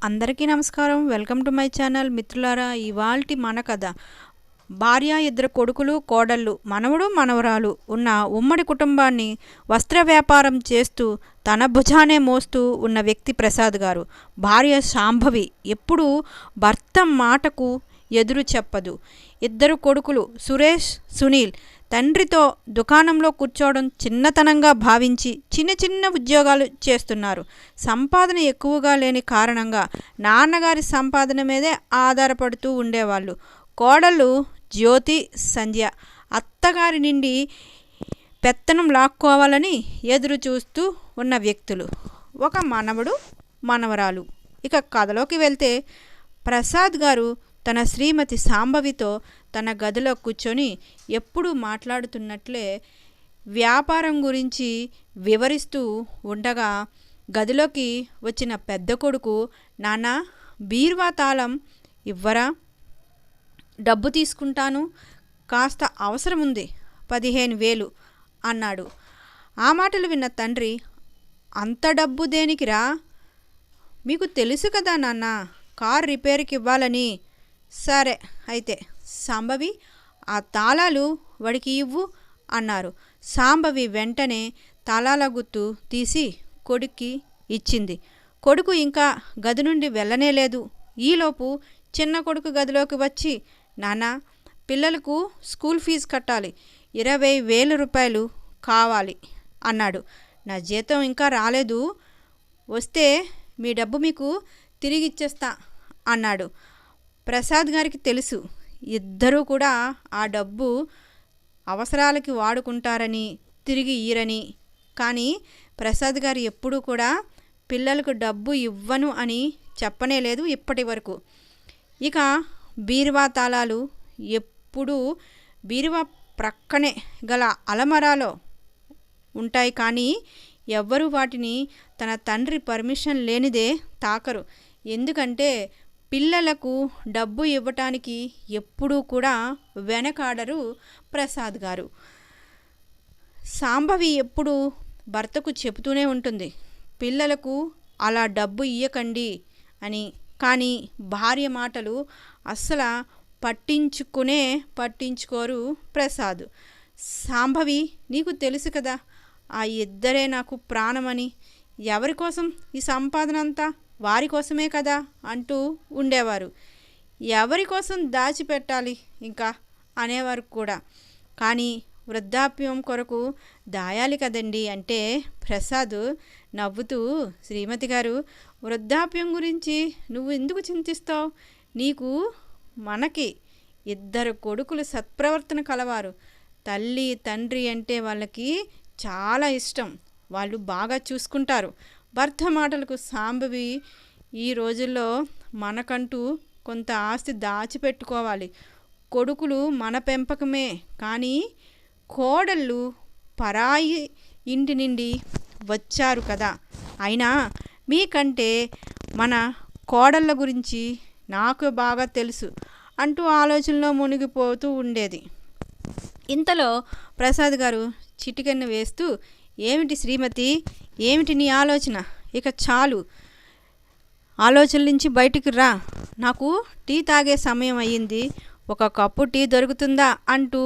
అందరికీ నమస్కారం. Welcome to my channel. మిత్రులారా, ఇవాల్టి మన కథ భార్య, ఇద్దరు కొడుకులు, కోడళ్ళు, మనవడు, మనవరాలు ఉన్న ఉమ్మడి కుటుంబాన్ని వస్త్ర వ్యాపారం చేస్తూ తన భుజానే మోస్తూ ఉన్న వ్యక్తి ప్రసాద్ గారు. భార్య శాంభవి ఎప్పుడూ భర్త మాటకు ఎదురు చెప్పదు. ఇద్దరు కొడుకులు సురేష్, సునీల్ తండ్రితో దుకాణంలో కూర్చోవడం చిన్నతనంగా భావించి చిన్న చిన్న ఉద్యోగాలు చేస్తున్నారు. సంపాదన ఎక్కువగా లేని కారణంగా నాన్నగారి సంపాదన మీదే ఆధారపడుతూ ఉండేవాళ్ళు. కోడళ్ళు జ్యోతి, సంధ్య అత్తగారి నుండి పెత్తనం లాక్కోవాలని ఎదురు చూస్తూ ఉన్న వ్యక్తులు. ఒక మనవడు, మనవరాలు. ఇక కథలోకి వెళ్తే, ప్రసాద్ గారు తన శ్రీమతి శాంభవితో తన గదిలో కూర్చొని ఎప్పుడూ మాట్లాడుతున్నట్లే వ్యాపారం గురించి వివరిస్తూ ఉండగా గదిలోకి వచ్చిన పెద్ద కొడుకు, నాన్న బీరువా తాళం ఇవ్వరా, డబ్బు తీసుకుంటాను, కాస్త అవసరం ఉంది, 15,000 అన్నాడు. ఆ మాటలు విన్న తండ్రి, అంత డబ్బు దేనికిరా, మీకు తెలుసు కదా నాన్న, కార్ రిపేర్కి ఇవ్వాలని. సరే అయితే శాంభవి, ఆ తాళాలు వాడికి ఇవ్వు అన్నారు. శాంభవి వెంటనే తాళాల గుత్తు తీసి కొడుక్కి ఇచ్చింది. కొడుకు ఇంకా గది నుండి వెళ్ళనేలేదు. ఈలోపు చిన్న కొడుకు గదిలోకి వచ్చి, నాన్న పిల్లలకు స్కూల్ ఫీజు కట్టాలి, 20,000 రూపాయలు కావాలి అన్నాడు. నా జీతం ఇంకా రాలేదు, వస్తే మీ డబ్బు మీకు తిరిగి ఇచ్చేస్తా అన్నాడు. ప్రసాద్ గారికి తెలుసు, ఇద్దరూ కూడా ఆ డబ్బు అవసరాలకి వాడుకుంటారని, తిరిగి ఇయ్యరని. కానీ ప్రసాద్ గారు ఎప్పుడూ కూడా పిల్లలకు డబ్బు ఇవ్వను అని చెప్పనే లేదు ఇప్పటి వరకు. ఇక బీరువా తాళాలు ఎప్పుడూ బీరువా ప్రక్కనే గల అలమరాలో ఉంటాయి, కానీ ఎవ్వరూ వాటిని తన తండ్రి పర్మిషన్ లేనిదే తాకరు. ఎందుకంటే పిల్లలకు డబ్బు ఇవ్వటానికి ఎప్పుడూ కూడా వెనకాడరు ప్రసాద్ గారు. శాంభవి ఎప్పుడూ భర్తకు చెబుతూనే ఉంటుంది, పిల్లలకు అలా డబ్బు ఇయ్యకండి అని. కానీ భార్య మాటలు అస్సలు పట్టించుకోరు ప్రసాద్. శాంభవి, నీకు తెలుసు కదా, ఆ ఇద్దరే నాకు ప్రాణమని, ఎవరి కోసం ఈ సంపాదన అంతా, వారి కోసమే కదా అంటూ ఉండేవారు. ఎవరి కోసం దాచిపెట్టాలి ఇంకా అనేవారు కూడా. కానీ వృద్ధాప్యం కొరకు దాయాలి కదండి అంటే ప్రసాద్ నవ్వుతూ, శ్రీమతి గారు, వృద్ధాప్యం గురించి నువ్వు ఎందుకు చింతిస్తావు? నీకు మనకి ఇద్దరు కొడుకులు సత్ప్రవర్తన కలవారు. తల్లి తండ్రి అంటే వాళ్ళకి చాలా ఇష్టం, వాళ్ళు బాగా చూసుకుంటారు. భర్త మాటలకు శాంభవి, ఈ రోజుల్లో మనకంటూ కొంత ఆస్తి దాచిపెట్టుకోవాలి. కొడుకులు మన పెంపకమే, కానీ కోడళ్ళు పరాయి ఇంటి నుండి వచ్చారు కదా, అయినా మీకంటే మన కోడళ్ళ గురించి నాకు బాగా తెలుసు అంటూ ఆలోచనలో మునిగిపోతూ ఉండేది. ఇంతలో ప్రసాద్ గారు చిటికెన్ను వేస్తూ, ఏమిటి శ్రీమతి, ఏమిటి నీ ఆలోచన? ఇక చాలు, ఆలోచనల నుంచి బయటికి రా, నాకు టీ తాగే సమయం అయ్యింది, ఒక కప్పు టీ దొరుకుతుందా అంటూ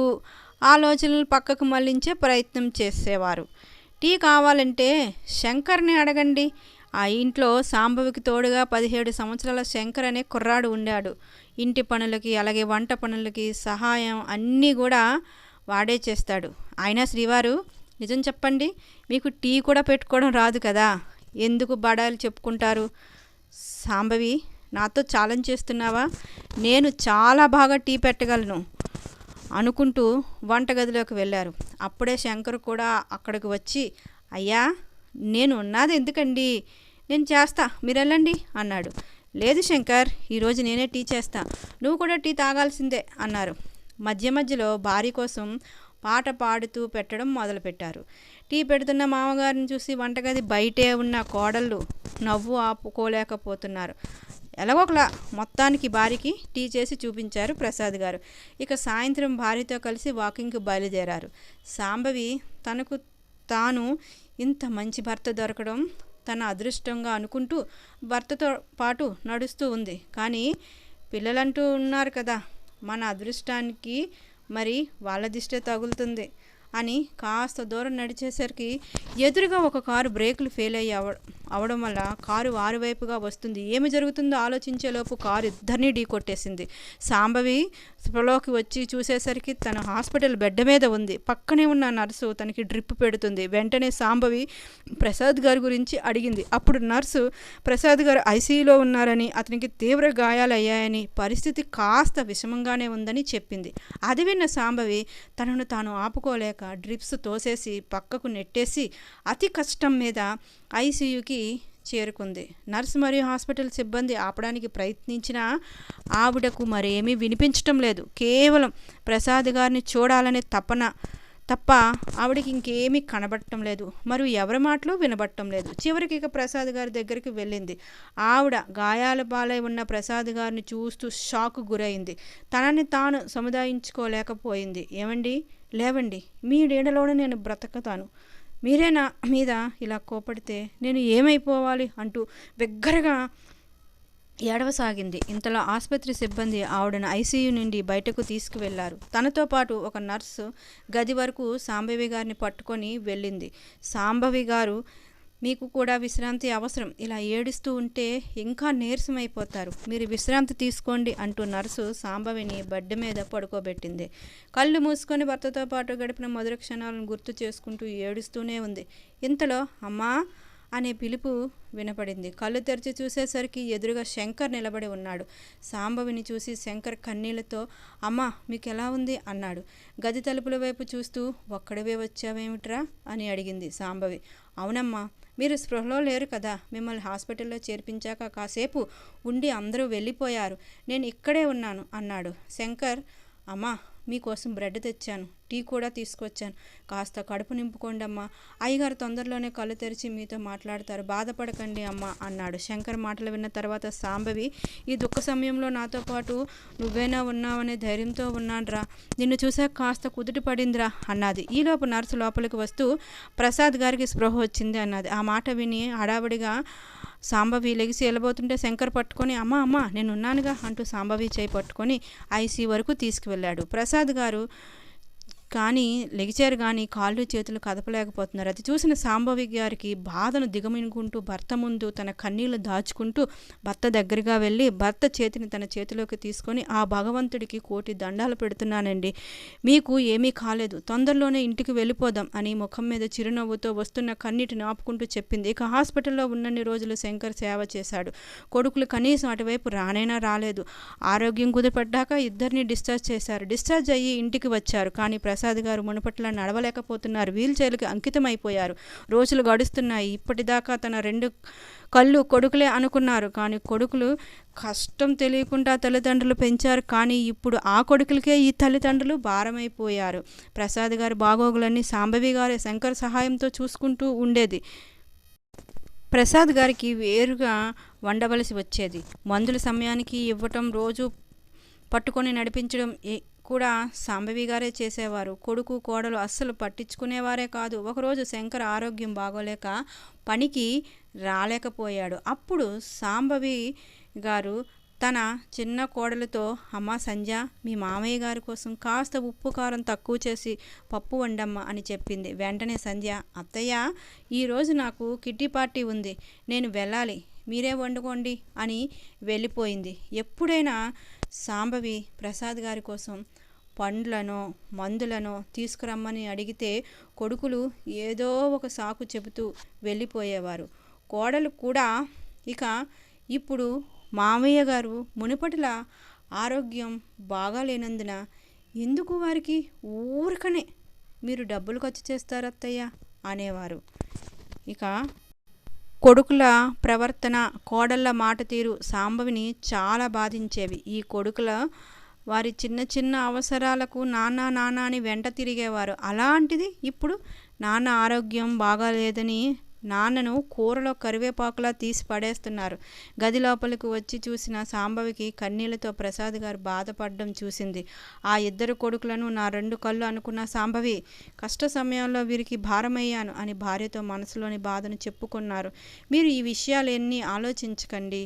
ఆలోచనలు పక్కకు మళ్లించే ప్రయత్నం చేసేవారు. టీ కావాలంటే శంకర్ని అడగండి. ఆ ఇంట్లో శాంభవికి తోడుగా 17 సంవత్సరాల శంకర్ అనే కుర్రాడు ఉండాడు. ఇంటి పనులకి అలాగే వంట పనులకి సహాయం అన్నీ కూడా వాడే చేస్తాడు. అయినా శ్రీవారు, నిజం చెప్పండి, మీకు టీ కూడా పెట్టుకోవడం రాదు కదా, ఎందుకు బడాయిలు చెప్పుకుంటారు? శాంభవి, నాతో ఛాలెంజ్ చేస్తున్నావా? నేను చాలా బాగా టీ పెట్టగలను అనుకుంటూ వంటగదిలోకి వెళ్ళారు. అప్పుడే శంకర్ కూడా అక్కడికి వచ్చి, అయ్యా నేను ఉన్నది ఎందుకండి, నేను చేస్తా, మీరు వెళ్ళండి అన్నాడు. లేదు శంకర్, ఈరోజు నేనే టీ చేస్తా, నువ్వు కూడా టీ తాగాల్సిందే అన్నారు. మధ్య మధ్యలో భార్య కోసం పాట పాడుతూ పెట్టడం మొదలుపెట్టారు. టీ పెడుతున్న మామగారిని చూసి వంటగది బయటే ఉన్న కోడళ్ళు నవ్వు ఆపుకోలేకపోతున్నారు. ఎలాగోకలా మొత్తానికి భార్యకి టీ చేసి చూపించారు ప్రసాద్ గారు. ఇక సాయంత్రం భార్యతో కలిసి వాకింగ్కి బయలుదేరారు. శాంభవి తనకు తాను ఇంత మంచి భర్త దొరకడం తన అదృష్టంగా అనుకుంటూ భర్తతో పాటు నడుస్తూ ఉంది. కానీ పిల్లలంటూ ఉన్నారు కదా, మన అదృష్టానికి మరి వాళ్ళ దిష్టే తగులుతుంది అని కాస్త దూరం నడిచేసరికి ఎదురుగా ఒక కారు బ్రేకులు ఫెయిల్ అయ్యి అవడం వల్ల కారు వారి వైపుగా వస్తుంది. ఏమి జరుగుతుందో ఆలోచించేలోపు కారు ఇద్దరిని ఢీ కొట్టేసింది. సాంబవి స్పృహలోకి వచ్చి చూసేసరికి తన హాస్పిటల్ బెడ్ మీద ఉంది. పక్కనే ఉన్న నర్సు తనకి డ్రిప్ పెడుతుంది. వెంటనే సాంబవి ప్రసాద్ గారి గురించి అడిగింది. అప్పుడు నర్సు ప్రసాద్ గారు ఐసీయూలో ఉన్నారని, అతనికి తీవ్ర గాయాలయ్యాయని, పరిస్థితి కాస్త విషమంగానే ఉందని చెప్పింది. అది విన్న సాంబవి తనను తాను ఆపుకోలేక డ్రిప్స్ తోసేసి పక్కకు నెట్టేసి అతి కష్టం మీద ఐసీయూకి చేరుకుంది. నర్సు మరియు హాస్పిటల్ సిబ్బంది ఆపడానికి ప్రయత్నించినా ఆవిడకు మరేమీ వినిపించటం లేదు. కేవలం ప్రసాద్ గారిని చూడాలనే తప్ప ఆవిడకి ఇంకేమీ కనబడటం లేదు. మరియు ఎవరి మాటలు వినబడటం లేదు. చివరికి ఇక ప్రసాద్ గారి దగ్గరికి వెళ్ళింది. ఆవిడ గాయాల పాలై ఉన్న ప్రసాద్ గారిని చూస్తూ షాక్ గురైంది. తనని తాను సముదాయించుకోలేకపోయింది. ఏమండి, లేవండి, మీ నీడలోనే నేను బ్రతకతాను. మీరే నా మీద ఇలా కోపడితే నేను ఏమైపోవాలి అంటూ బిగ్గరగా ఏడవసాగింది. ఇంతలో ఆసుపత్రి సిబ్బంది ఆవిడను ఐసీయూ నుండి బయటకు తీసుకువెళ్లారు. తనతో పాటు ఒక నర్సు గది వరకు సాంబవి గారిని పట్టుకొని వెళ్ళింది. సాంబవి గారు, మీకు కూడా విశ్రాంతి అవసరం, ఇలా ఏడుస్తూ ఉంటే ఇంకా నీరసమైపోతారు, మీరు విశ్రాంతి తీసుకోండి అంటూ నర్సు సాంబవిని బెడ్ మీద పడుకోబెట్టింది. కళ్ళు మూసుకొని భర్తతో పాటు గడిపిన మధుర క్షణాలను గుర్తు చేసుకుంటూ ఏడుస్తూనే ఉంది. ఇంతలో అమ్మా అనే పిలుపు వినపడింది. కళ్ళు తెరిచి చూసేసరికి ఎదురుగా శంకర్ నిలబడి ఉన్నాడు. సాంబవిని చూసి శంకర్ కన్నీళ్లతో, అమ్మా మీకు ఎలా ఉంది అన్నాడు. గది తలుపుల వైపు చూస్తూ, ఒక్కడివే వచ్చావేమిట్రా అని అడిగింది సాంబవి. అవునమ్మా, మీరు స్పృహలో లేరు కదా, మిమ్మల్ని హాస్పిటల్లో చేర్పించాక కాసేపు ఉండి అందరూ వెళ్ళిపోయారు, నేను ఇక్కడే ఉన్నాను అన్నాడు. శంకర్, అమ్మా మీకోసం బ్రెడ్ తెచ్చాను, టీ కూడా తీసుకొచ్చాను, కాస్త కడుపు నింపుకోండి అమ్మా, అయ్యగారు తొందరలోనే కళ్ళు తెరిచి మీతో మాట్లాడతారు, బాధపడకండి అమ్మా అన్నాడు. శంకర్ మాటలు విన్న తర్వాత సాంబవి, ఈ దుఃఖ సమయంలో నాతో పాటు నువ్వేనా ఉన్నావనే ధైర్యంతో ఉన్నాన్రా, నిన్ను చూసాక కాస్త కుదుటి పడిందిరా అన్నది. ఈలోపు నర్సు లోపలికి వస్తూ ప్రసాద్ గారికి స్పృహ వచ్చింది అన్నది. ఆ మాట విని హడావిడిగా సాంబవి లెగిసి వెళ్ళబోతుంటే శంకర్ పట్టుకొని, అమ్మా నేనున్నానుగా అంటూ సాంబవి చేయి పట్టుకొని ఐసీ వరకు తీసుకువెళ్ళాడు. ప్రసాద్ గారు కానీ లెగిచారు కానీ కాళ్ళు చేతులు కదపలేకపోతున్నారు. అది చూసిన సాంబవి గారికి బాధను దిగమినుకుంటూ భర్త ముందు తన కన్నీళ్లు దాచుకుంటూ భర్త దగ్గరగా వెళ్ళి భర్త చేతిని తన చేతిలోకి తీసుకొని, ఆ భగవంతుడికి కోటి దండాలు పెడుతున్నానండి, మీకు ఏమీ కాలేదు, తొందరలోనే ఇంటికి వెళ్ళిపోదాం అని ముఖం మీద చిరునవ్వుతో వస్తున్న కన్నీటిని ఆపుకుంటూ చెప్పింది. ఇక హాస్పిటల్లో ఉన్నన్ని రోజులు శంకర్ సేవ చేశాడు. కొడుకులు కనీసం అటువైపు రానైనా రాలేదు. ఆరోగ్యం కుదిరిపడ్డాక ఇద్దరిని డిశ్చార్జ్ చేశారు. డిశ్చార్జ్ అయ్యి ఇంటికి వచ్చారు. కానీ ప్రసాద్ గారు మునుపట్లా నడవలేకపోతున్నారు. వీల్ చైర్కి అంకితమైపోయారు. రోజులు గడుస్తున్నాయి. ఇప్పటిదాకా తన 2 కళ్ళు కొడుకులే అనుకున్నారు. కానీ కొడుకులు కష్టం తెలియకుండా తల్లిదండ్రులు పెంచారు. కానీ ఇప్పుడు ఆ కొడుకులకే ఈ తల్లిదండ్రులు భారమైపోయారు. ప్రసాద్ గారి బాగోగులన్నీ సాంబవి గారి శంకర్ సహాయంతో చూసుకుంటూ ఉండేది. ప్రసాద్ గారికి వేరుగా వండవలసి వచ్చేది. మందుల సమయానికి ఇవ్వటం, రోజు పట్టుకొని నడిపించడం కూడా సాంబవి గారే చేసేవారు. కొడుకు కోడలు అస్సలు పట్టించుకునేవారే కాదు. ఒకరోజు శంకర్ ఆరోగ్యం బాగోలేక పనికి రాలేకపోయాడు. అప్పుడు సాంబవి గారు తన చిన్న కోడలతో, అమ్మ సంధ్య, మీ మామయ్య గారి కోసం కాస్త ఉప్పు కారం తక్కువ చేసి పప్పు వండమ్మ అని చెప్పింది. వెంటనే సంధ్య, అత్తయ్య ఈరోజు నాకు కిట్టి పార్టీ ఉంది, నేను వెళ్ళాలి, మీరే వండుకోండి అని వెళ్ళిపోయింది. ఎప్పుడైనా సాంబవి ప్రసాద్ గారి కోసం పండ్లనో మందులనో తీసుకురమ్మని అడిగితే కొడుకులు ఏదో ఒక సాకు చెబుతూ వెళ్ళిపోయేవారు. కోడలు కూడా ఇక ఇప్పుడు మామయ్య గారు మునుపటిలా ఆరోగ్యం బాగాలేనందున ఎందుకు వారికి ఊరికనే మీరు డబ్బులు ఖర్చు చేస్తారు అత్తయ్య అనేవారు. ఇక కొడుకుల ప్రవర్తన, కోడళ్ళ మాట తీరు సాంబవిని చాలా బాధించేవి. ఈ కొడుకుల వారి చిన్న చిన్న అవసరాలకు నాన్న అని వెంట తిరిగేవారు. అలాంటిది ఇప్పుడు నాన్న ఆరోగ్యం బాగాలేదని నాన్నను కూరలో కరివేపాకులా తీసి పడేస్తున్నారు. గది లోపలికి వచ్చి చూసిన సాంబవికి కన్నీళ్లతో ప్రసాద్ గారు బాధపడడం చూసింది. ఆ ఇద్దరు కొడుకులను నా 2 కళ్ళు అనుకున్న సాంబవి కష్ట సమయంలో వీరికి భారమయ్యాను అని భార్యతో మనసులోని బాధను చెప్పుకున్నారు. మీరు ఈ విషయాలన్నీ ఆలోచించకండి,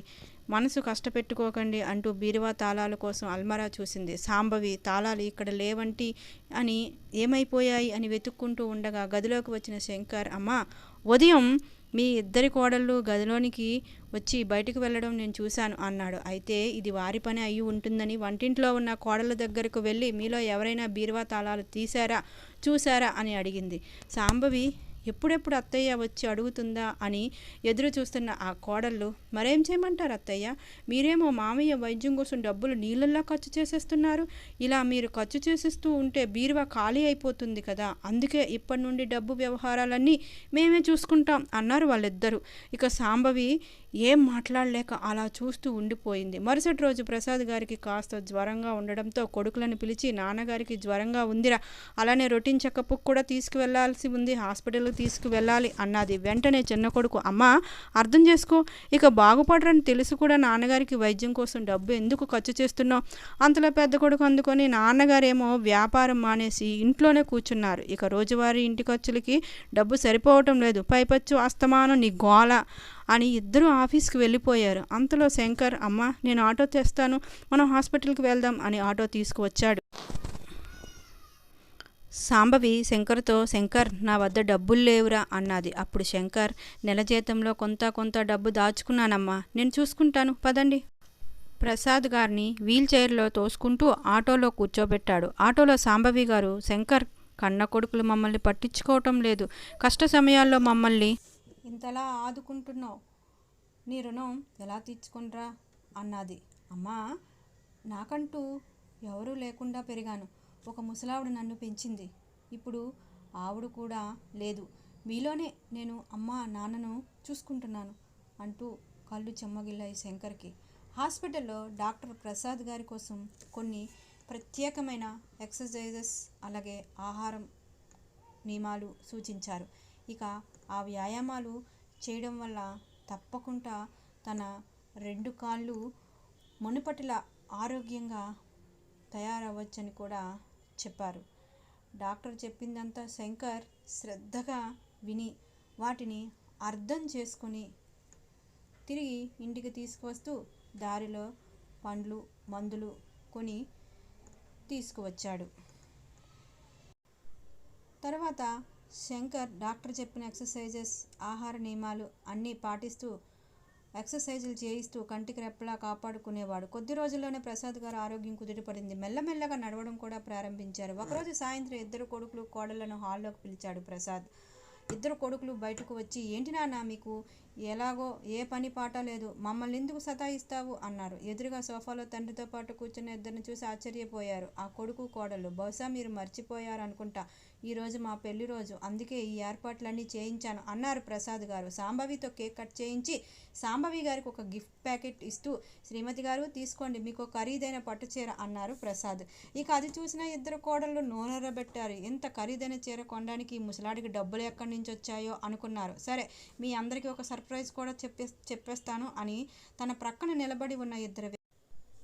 మనసు కష్టపెట్టుకోకండి అంటూ బీరువా తాళాల కోసం అల్మరా చూసింది. సాంబవి తాళాలు ఇక్కడ లేవంటి అని ఏమైపోయాయి అని వెతుక్కుంటూ ఉండగా గదిలోకి వచ్చిన శంకర్, అమ్మా ఉదయం మీ ఇద్దరి కోడళ్ళు గదిలోనికి వచ్చి బయటకు వెళ్ళడం నేను చూశాను అన్నాడు. అయితే ఇది వారి పని అయి ఉంటుందని వంటింట్లో ఉన్న కోడళ్ళ దగ్గరకు వెళ్ళి మీలో ఎవరైనా బీరువా తాళాలు తీశారా చూశారా అని అడిగింది. సాంబవి ఎప్పుడెప్పుడు అత్తయ్య వచ్చి అడుగుతుందా అని ఎదురు చూస్తున్న ఆ కోడళ్ళు, మరేం చేయమంటారు అత్తయ్య, మీరేమో మామయ్య వైద్యం కోసం డబ్బులు నీళ్ళల్లా ఖర్చు చేసేస్తున్నారు. ఇలా మీరు ఖర్చు చేసేస్తూ ఉంటే బీరువా ఖాళీ అయిపోతుంది కదా, అందుకే ఇప్పటి నుండి డబ్బు వ్యవహారాలన్నీ మేమే చూసుకుంటాం అన్నారు వాళ్ళిద్దరూ. ఇక సాంబవి ఏం మాట్లాడలేక అలా చూస్తూ ఉండిపోయింది. మరుసటి రోజు ప్రసాద్ గారికి కాస్త జ్వరంగా ఉండడంతో కొడుకులను పిలిచి, నాన్నగారికి జ్వరంగా ఉందిరా, అలానే రొటీన్ చెకప్కు కూడా తీసుకువెళ్లాల్సి ఉంది, హాస్పిటల్కి తీసుకువెళ్ళాలి అన్నది. వెంటనే చిన్న కొడుకు, అమ్మా అర్థం చేసుకో, ఇక బాగుపడరని తెలుసు కూడా నాన్నగారికి వైద్యం కోసం డబ్బు ఎందుకు ఖర్చు చేస్తున్నావు. అంతలో పెద్ద కొడుకు అందుకొని, నాన్నగారేమో వ్యాపారం మానేసి ఇంట్లోనే కూర్చున్నారు, ఇక రోజువారీ ఇంటి ఖర్చులకి డబ్బు సరిపోవటం లేదు, పైపచ్చు అస్తమానం నీ గోల అని ఇద్దరు ఆఫీస్కి వెళ్ళిపోయారు. అంతలో శంకర్, అమ్మ నేను ఆటో తెస్తాను, మనం హాస్పిటల్కి వెళ్దాం అని ఆటో తీసుకువచ్చాడు. సాంబవి శంకర్తో, శంకర్ నా వద్ద డబ్బులు లేవురా అన్నది. అప్పుడు శంకర్, నెల జీతంలో కొంత డబ్బు దాచుకున్నానమ్మా, నేను చూసుకుంటాను పదండి. ప్రసాద్ గారిని వీల్ చైర్లో తోసుకుంటూ ఆటోలో కూర్చోబెట్టాడు. ఆటోలో సాంబవి గారు, శంకర్ కన్న కొడుకులు మమ్మల్ని పట్టించుకోవటం లేదు, కష్ట సమయాల్లో మమ్మల్ని ఇంతలా ఆదుకుంటున్నావు, నీ రుణం ఎలా తీర్చుకుంట్రా అన్నది. అమ్మా నాకంటూ ఎవరూ లేకుండా పెరిగాను, ఒక ముసలావిడ నన్ను పెంచింది, ఇప్పుడు ఆవిడ కూడా లేదు, మీలోనే నేను అమ్మా నాన్నను చూసుకుంటున్నాను అంటూ కళ్ళు చెమ్మగిల్లాయి శంకర్కి. హాస్పిటల్లో డాక్టర్ ప్రసాద్ గారి కోసం కొన్ని ప్రత్యేకమైన ఎక్సర్సైజెస్ అలాగే ఆహారం నియమాలు సూచించారు. ఇక ఆ వ్యాయామాలు చేయడం వల్ల తప్పకుండా తన 2 కాళ్ళు మునుపటిలా ఆరోగ్యంగా తయారవ్వచ్చని కూడా చెప్పారు. డాక్టర్ చెప్పిందంతా శంకర్ శ్రద్ధగా విని వాటిని అర్థం చేసుకుని తిరిగి ఇంటికి తీసుకువస్తూ దారిలో పండ్లు మందులు కొని తీసుకువచ్చాడు. తర్వాత శంకర్ డాక్టర్ చెప్పిన ఎక్సర్సైజెస్ ఆహార నియమాలు అన్నీ పాటిస్తూ ఎక్సర్సైజులు చేయిస్తూ కంటికి రెప్పలా కాపాడుకునేవాడు. కొద్ది రోజుల్లోనే ప్రసాద్ గారు ఆరోగ్యం కుదిరిపడింది. మెల్లమెల్లగా నడవడం కూడా ప్రారంభించారు. ఒకరోజు సాయంత్రం ఇద్దరు కొడుకులు కోడళ్లను హాల్లోకి పిలిచాడు ప్రసాద్. ఇద్దరు కొడుకులు బయటకు వచ్చి, ఏంటి నాన్న మీకు ఎలాగో ఏ పని పాట లేదు, మమ్మల్ని ఎందుకు సతాయిస్తావు అన్నారు. ఎదురుగా సోఫాలో తండ్రితో పాటు కూర్చున్న ఇద్దరిని చూసి ఆశ్చర్యపోయారు ఆ కొడుకు కోడళ్ళు. బహుశా మీరు మర్చిపోయారు అనుకుంటా, ఈరోజు మా పెళ్లి రోజు, అందుకే ఈ ఏర్పాట్లన్నీ చేయించాను అన్నారు ప్రసాద్ గారు. సాంబవితో కేక్ కట్ చేయించి సాంబవి గారికి ఒక గిఫ్ట్ ప్యాకెట్ ఇస్తూ, శ్రీమతి గారు తీసుకోండి, మీకు ఖరీదైన పట్టుచీర అన్నారు ప్రసాద్. ఇక అది చూసిన ఇద్దరు కోడళ్ళు నోరెరబెట్టారు. ఎంత ఖరీదైన చీర కొనడానికి ముసలాడికి డబ్బులు ఎక్కడి నుంచి వచ్చాయో అనుకున్నారు. సరే మీ అందరికీ ఒక సర్ప్రైజ్ కూడా చెప్పేస్తాను అని తన ప్రక్కన నిలబడి ఉన్న ఇద్దరు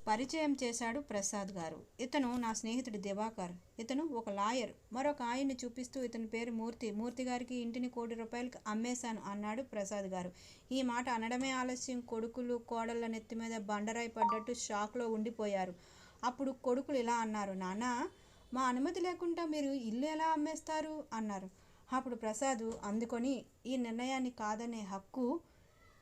పరిచయం చేశాడు ప్రసాద్ గారు. ఇతను నా స్నేహితుడు దివాకర్, ఇతను ఒక లాయర్. మరొక ఆయన్ని చూపిస్తూ, ఇతని పేరు మూర్తి, మూర్తి గారికి ఇంటిని ₹1,00,00,000 అమ్మేశాను అన్నాడు ప్రసాద్ గారు. ఈ మాట అనడమే ఆలస్యం. కొడుకులు కోడళ్ళ నెత్తి మీద బండరాయి పడ్డట్టు షాక్లో ఉండిపోయారు. అప్పుడు కొడుకులు ఇలా అన్నారు, నాన్న మా అనుమతి లేకుండా మీరు ఇల్లు ఎలా అమ్మేస్తారు అన్నారు. అప్పుడు ప్రసాద్ అందుకొని, ఈ నిర్ణయాన్ని కాదనే హక్కు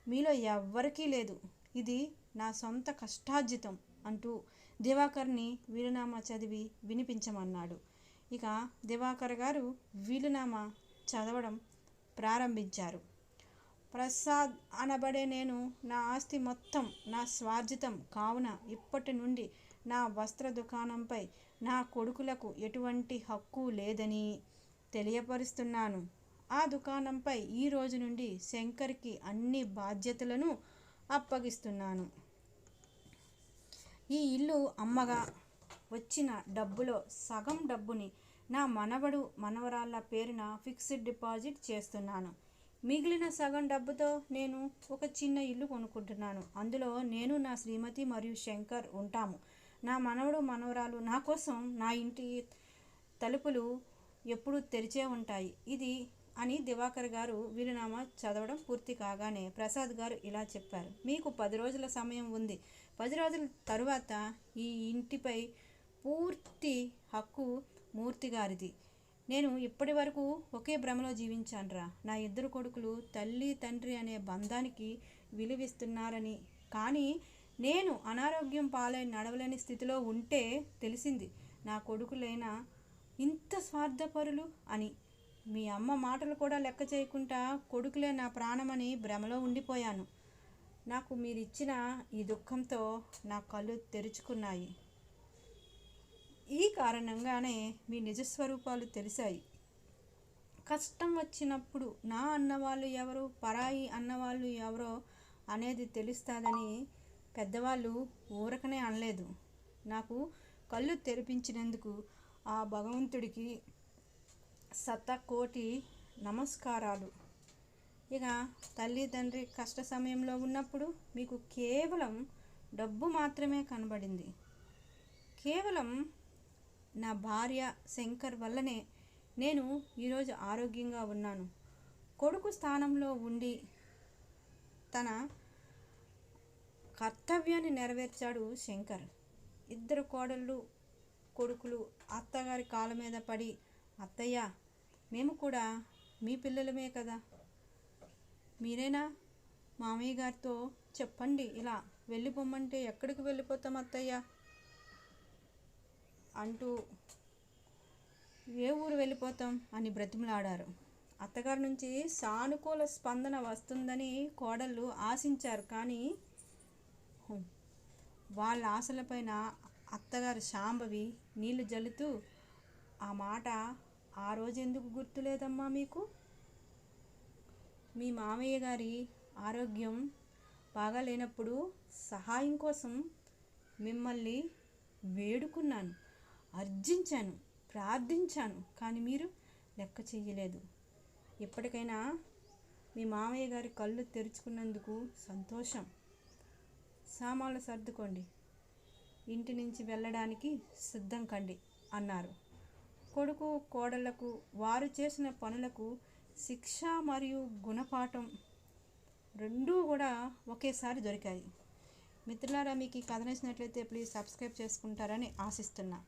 మీలో ఎవ్వరికీ లేదు, ఇది నా సొంత కష్టార్జితం అంటూ దివాకర్ని వీలునామా చదివి వినిపించమన్నాడు. ఇక దివాకర్ గారు వీలునామా చదవడం ప్రారంభించారు. ప్రసాద్ అనబడే నేను నా ఆస్తి మొత్తం నా స్వార్జితం కావున ఇప్పటి నుండి నా వస్త్ర దుకాణంపై నా కొడుకులకు ఎటువంటి హక్కు లేదని తెలియపరుస్తున్నాను. ఆ దుకాణంపై ఈ రోజు నుండి శంకర్కి అన్ని బాధ్యతలను అప్పగిస్తున్నాను. ఈ ఇల్లు అమ్మగా వచ్చిన డబ్బులో సగం డబ్బుని నా మనవడు మనవరాళ్ళ పేరున ఫిక్స్డ్ డిపాజిట్ చేస్తున్నాను. మిగిలిన సగం డబ్బుతో నేను ఒక చిన్న ఇల్లు కొనుక్కుంటున్నాను. అందులో నేను, నా శ్రీమతి మరియు శంకర్ ఉంటాము. నా మనవడు మనవరాలు నా కోసం నా ఇంటి తలుపులు ఎప్పుడూ తెరిచే ఉంటాయి. ఇది అని దివాకర్ గారు వీలునామా చదవడం పూర్తి కాగానే ప్రసాద్ గారు ఇలా చెప్పారు. మీకు 10 రోజుల సమయం ఉంది. 10 రోజుల తరువాత ఈ ఇంటిపై పూర్తి హక్కు మూర్తి గారిది. నేను ఇప్పటి వరకు ఒకే భ్రమలో జీవించానురా. నా ఇద్దరు కొడుకులు తల్లి తండ్రి అనే బంధానికి విలువిస్తున్నారని. కానీ నేను అనారోగ్యం పాలై నడవలేని స్థితిలో ఉంటే తెలిసింది నా కొడుకులైనా ఇంత స్వార్థపరులు అని. మీ అమ్మ మాటలు కూడా లెక్క చేయకుండా కొడుకులే నా ప్రాణమని భ్రమలో ఉండిపోయాను. నాకు మీరిచ్చిన ఈ దుఃఖంతో నా కళ్ళు తెరుచుకున్నాయి. ఈ కారణంగానే మీ నిజస్వరూపాలు తెలిసాయి. కష్టం వచ్చినప్పుడు నా అన్నవాళ్ళు ఎవరు, పరాయి అన్నవాళ్ళు ఎవరో అనేది తెలుస్తుందని పెద్దవాళ్ళు ఊరకనే అనలేదు. నాకు కళ్ళు తెరిపించినందుకు ఆ భగవంతుడికి శతకోటి నమస్కారాలు. ఇక తల్లి తండ్రి కష్ట సమయంలో ఉన్నప్పుడు మీకు కేవలం డబ్బు మాత్రమే కనబడింది. కేవలం నా భార్య శంకర్ వల్లనే నేను ఈరోజు ఆరోగ్యంగా ఉన్నాను. కొడుకు స్థానంలో ఉండి తన కర్తవ్యాన్ని నెరవేర్చాడు శంకర్. ఇద్దరు కోడళ్ళు కొడుకులు అత్తగారి కాళ్ళ మీద పడి, అత్తయ్య మేము కూడా మీ పిల్లలమే కదా, మీరేనా మామయ్య గారితో చెప్పండి, ఇలా వెళ్ళిపోమ్మంటే ఎక్కడికి వెళ్ళిపోతాం అత్తయ్య అంటూ ఏ ఊరు వెళ్ళిపోతాం అని బ్రతిమలాడారు. అత్తగారి నుంచి సానుకూల స్పందన వస్తుందని కోడళ్ళు ఆశించారు. కానీ వాళ్ళ ఆశలపైన అత్తగారు శాంభవి నీళ్లు జల్లుతూ, ఆ మాట ఆ రోజు ఎందుకు గుర్తులేదమ్మా మీకు? మీ మామయ్య గారి ఆరోగ్యం బాగా లేనప్పుడు సహాయం కోసం మిమ్మల్ని వేడుకున్నాను, అర్జించాను, ప్రార్థించాను. కానీ మీరు లెక్క చెయ్యలేదు. ఎప్పటికైనా మీ మామయ్య గారి కళ్ళు తెరుచుకున్నందుకు సంతోషం. సామాన్లు సర్దుకోండి, ఇంటి నుంచి వెళ్ళడానికి సిద్ధం కండి అన్నారు. కొడుకు కోడళ్లకు వారు చేసిన పనులకు శిక్ష మరియు గుణపాఠం రెండూ కూడా ఒకేసారి దొరికాయి. మిత్రులారా, మీకు ఈ కథ నచ్చినట్లయితే ప్లీజ్ సబ్స్క్రైబ్ చేసుకుంటారని ఆశిస్తున్నా.